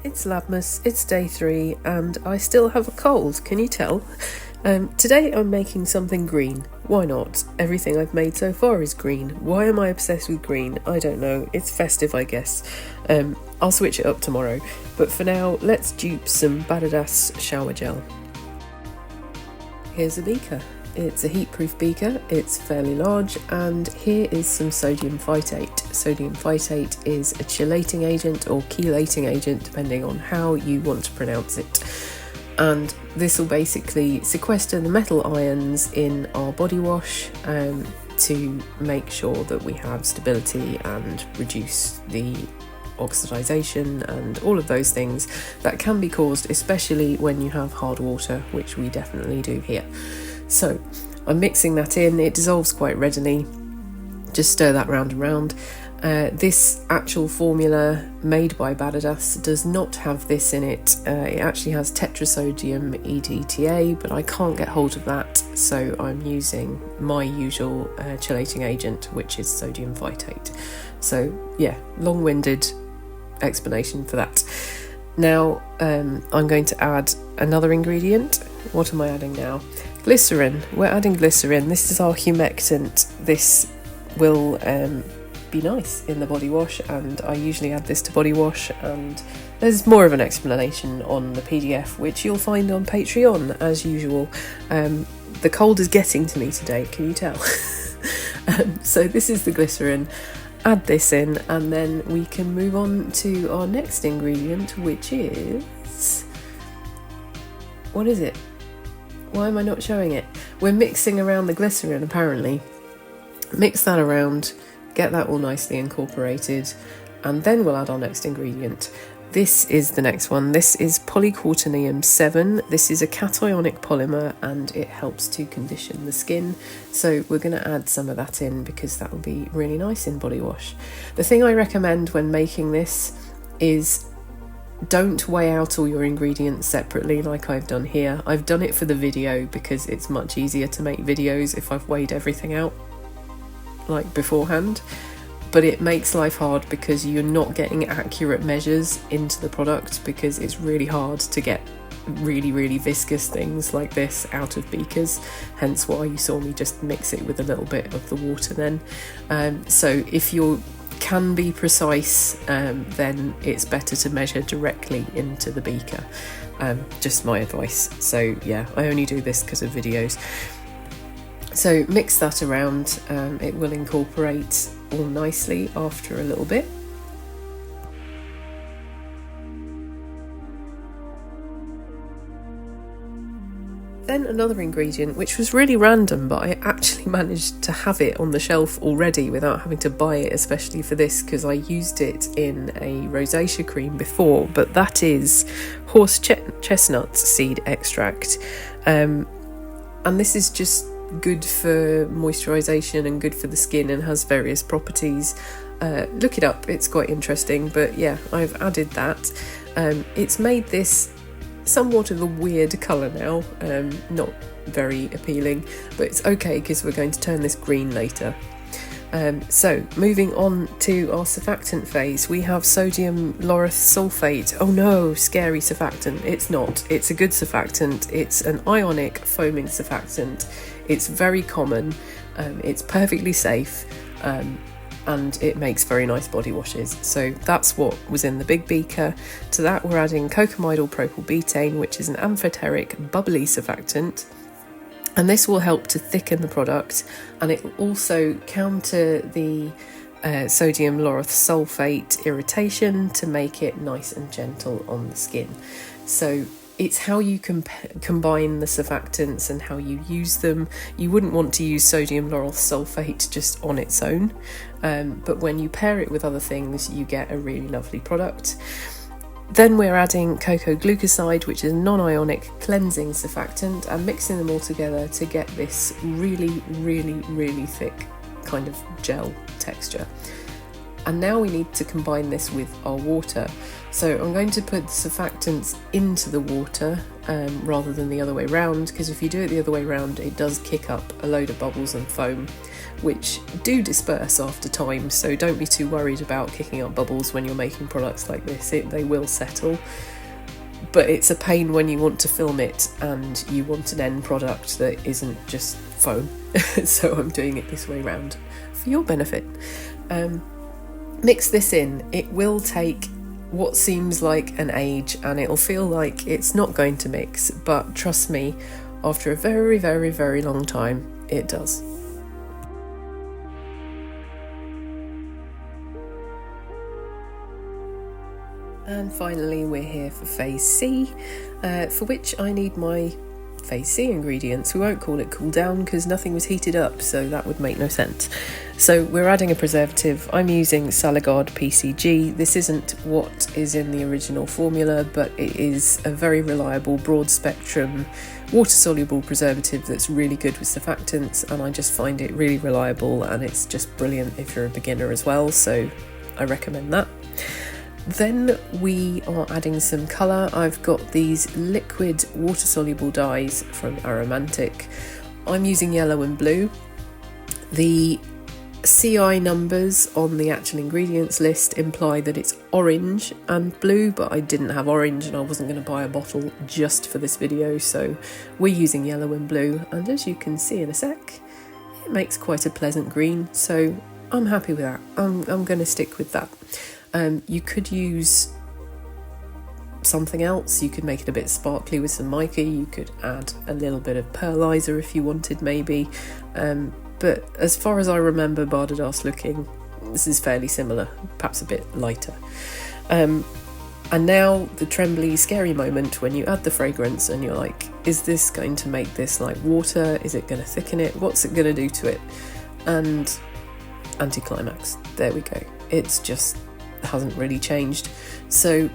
It's Labmas, it's day 3, and I still have a cold, can you tell? Today I'm making something green. Why not? Everything I've made so far is green. Why am I obsessed with green? I don't know. It's festive, I guess. I'll switch it up tomorrow. But for now, let's dupe some Badedas shower gel. Here's a beaker. It's a heat-proof beaker, it's fairly large, and here is some sodium phytate. Sodium phytate is a chelating agent or chelating agent, depending on how you want to pronounce it. And this will basically sequester the metal ions in our body wash to make sure that we have stability and reduce the oxidization and all of those things that can be caused, especially when you have hard water, which we definitely do here. So I'm mixing that in, it dissolves quite readily, just stir that round and round. This actual formula made by Badedas does not have this in it. It actually has tetrasodium EDTA, but I can't get hold of that, so I'm using my usual chelating agent, which is sodium phytate. So yeah, long-winded explanation for that. Now I'm going to add another ingredient. What am I adding now? Glycerin. We're adding glycerin. This is our humectant. This will be nice in the body wash, and I usually add this to body wash, and there's more of an explanation on the PDF, which you'll find on Patreon as usual. The cold is getting to me today, can you tell? So this is the glycerin. Add this in, and then we can move on to our next ingredient, which is... what is it? Why am I not showing it? We're mixing around the glycerin, apparently. Mix that around, get that all nicely incorporated, and then we'll add our next ingredient. This is the next one. This is polyquaternium 7. This is a cationic polymer, and it helps to condition the skin. So we're going to add some of that in because that will be really nice in body wash. The thing I recommend when making this is don't weigh out all your ingredients separately like I've done here. I've done it for the video because it's much easier to make videos if I've weighed everything out like beforehand, but it makes life hard because you're not getting accurate measures into the product, because it's really hard to get really viscous things like this out of beakers, hence why you saw me just mix it with a little bit of the water then. So if you can be precise, then it's better to measure directly into the beaker. Just my advice. So yeah, I only do this because of videos. So mix that around, it will incorporate all nicely after a little bit. Then another ingredient, which was really random, but I actually managed to have it on the shelf already without having to buy it, especially for this, because I used it in a rosacea cream before, but that is horse chestnut seed extract. And this is just good for moisturisation and good for the skin and has various properties. Look it up, it's quite interesting, but yeah, I've added that. It's made this somewhat of a weird colour now, not very appealing, but it's okay because we're going to turn this green later. So moving on to our surfactant phase, we have sodium lauryl sulfate. Oh no, scary surfactant. It's not. It's a good surfactant. It's an ionic foaming surfactant. It's very common. It's perfectly safe. And it makes very nice body washes. So that's what was in the big beaker. To that we're adding cocamidal propylbutane, which is an amphoteric bubbly surfactant, and this will help to thicken the product, and it will also counter the sodium lauryl sulfate irritation to make it nice and gentle on the skin. So it's how you combine the surfactants and how you use them. You wouldn't want to use sodium lauryl sulfate just on its own, but when you pair it with other things, you get a really lovely product. Then we're adding cocoa glucoside, which is a non-ionic cleansing surfactant, and mixing them all together to get this really thick kind of gel texture. And now we need to combine this with our water. So I'm going to put the surfactants into the water rather than the other way around, because if you do it the other way around, it does kick up a load of bubbles and foam. which do disperse after time, so don't be too worried about kicking up bubbles when you're making products like this. They will settle, but it's a pain when you want to film it and you want an end product that isn't just foam. So I'm doing it this way round for your benefit. Mix this in. It will take what seems like an age and it'll feel like it's not going to mix, but trust me, after a very, very, very long time, it does. And finally, we're here for phase C, for which I need my phase C ingredients. We won't call it cool down because nothing was heated up, so that would make no sense. So we're adding a preservative. I'm using Salagard PCG. This isn't what is in the original formula, but it is a very reliable, broad spectrum, water-soluble preservative that's really good with surfactants, and I just find it really reliable, and it's just brilliant if you're a beginner as well, so I recommend that. Then we are adding some colour. I've got these liquid water-soluble dyes from Aromantic. I'm using yellow and blue. The CI numbers on the actual ingredients list imply that it's orange and blue, but I didn't have orange and I wasn't going to buy a bottle just for this video, so we're using yellow and blue, and as you can see in a sec, it makes quite a pleasant green, so I'm happy with that. I'm going to stick with that. You could use something else. You could make it a bit sparkly with some mica. You could add a little bit of pearlizer if you wanted, maybe. But as far as I remember Badedas looking, this is fairly similar, perhaps a bit lighter. And now the trembly, scary moment when you add the fragrance and you're like, is this going to make this like water? Is it going to thicken it? What's it going to do to it? And anticlimax. There we go. It's just hasn't really changed. So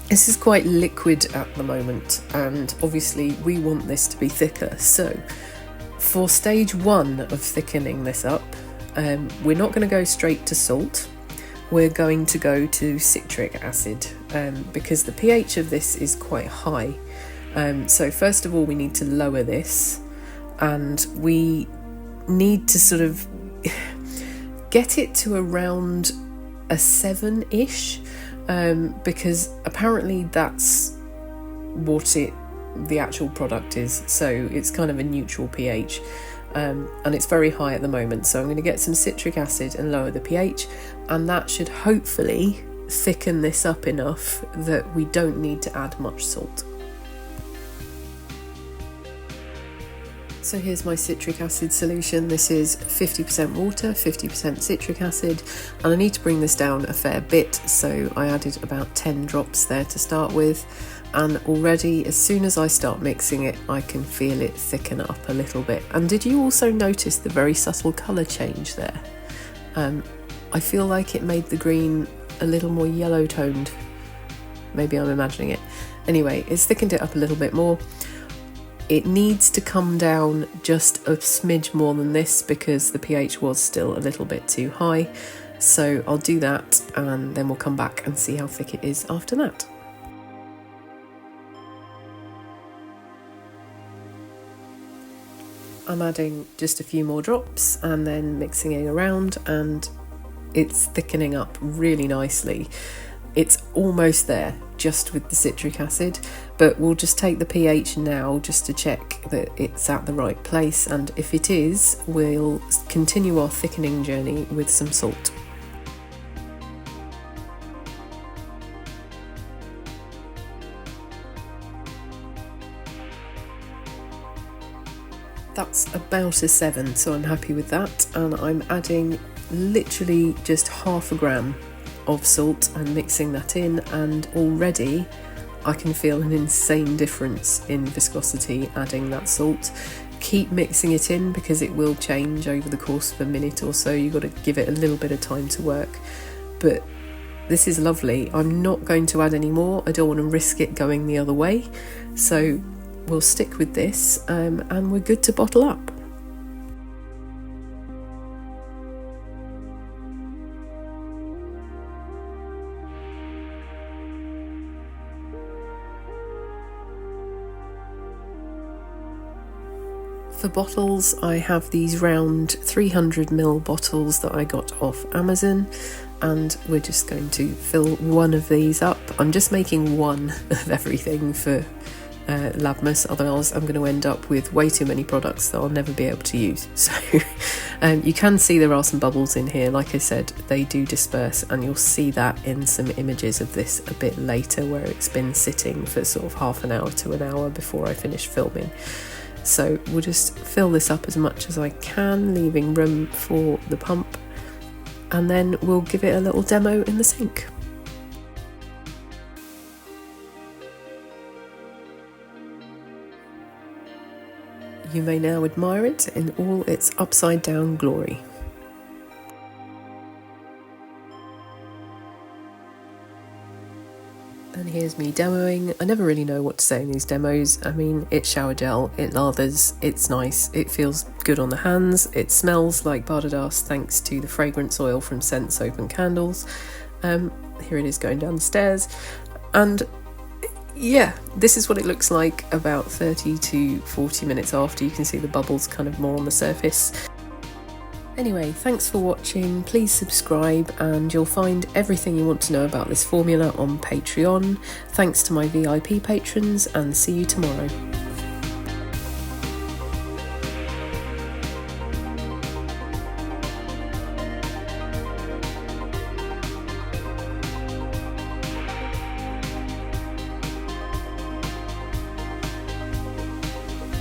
this is quite liquid at the moment, and obviously we want this to be thicker. So for stage 1 of thickening this up, we're not going to go straight to salt. We're going to go to citric acid because the pH of this is quite high. So first of all, we need to lower this, and we need to sort of get it to around a 7-ish, because apparently that's what the actual product is, so it's kind of a neutral pH, and it's very high at the moment, so I'm going to get some citric acid and lower the pH, and that should hopefully thicken this up enough that we don't need to add much salt. So here's my citric acid solution. This is 50% water, 50% citric acid, and I need to bring this down a fair bit, so I added about 10 drops there to start with, and already as soon as I start mixing it, I can feel it thicken up a little bit. And did you also notice the very subtle colour change there? I feel like it made the green a little more yellow toned. Maybe I'm imagining it. Anyway, it's thickened it up a little bit more. It needs to come down just a smidge more than this because the pH was still a little bit too high. So I'll do that and then we'll come back and see how thick it is after that. I'm adding just a few more drops and then mixing it around, and it's thickening up really nicely. It's almost there just with the citric acid, but we'll just take the pH now just to check that it's at the right place, and if it is, we'll continue our thickening journey with some salt. That's about a 7, so I'm happy with that, and I'm adding literally just half a gram of salt and mixing that in, and already I can feel an insane difference in viscosity adding that salt. Keep mixing it in because it will change over the course of a minute or so. You've got to give it a little bit of time to work, but this is lovely. I'm not going to add any more. I don't want to risk it going the other way, so we'll stick with this, and we're good to bottle up. For bottles, I have these round 300ml bottles that I got off Amazon, and we're just going to fill one of these up. I'm just making one of everything for Labmas, otherwise I'm going to end up with way too many products that I'll never be able to use. So you can see there are some bubbles in here. Like I said, they do disperse, and you'll see that in some images of this a bit later, where it's been sitting for sort of half an hour to an hour before I finish filming. So we'll just fill this up as much as I can, leaving room for the pump, and then we'll give it a little demo in the sink. You may now admire it in all its upside down glory. And here's me demoing. I never really know what to say in these demos. I mean, it's shower gel, it lathers, it's nice, it feels good on the hands, it smells like Badedas thanks to the fragrance oil from scent soap and candles. Here it is going down the stairs, and yeah, this is what it looks like about 30 to 40 minutes after. You can see the bubbles kind of more on the surface. Anyway, thanks for watching. Please subscribe, and you'll find everything you want to know about this formula on Patreon. Thanks to my VIP patrons, and see you tomorrow.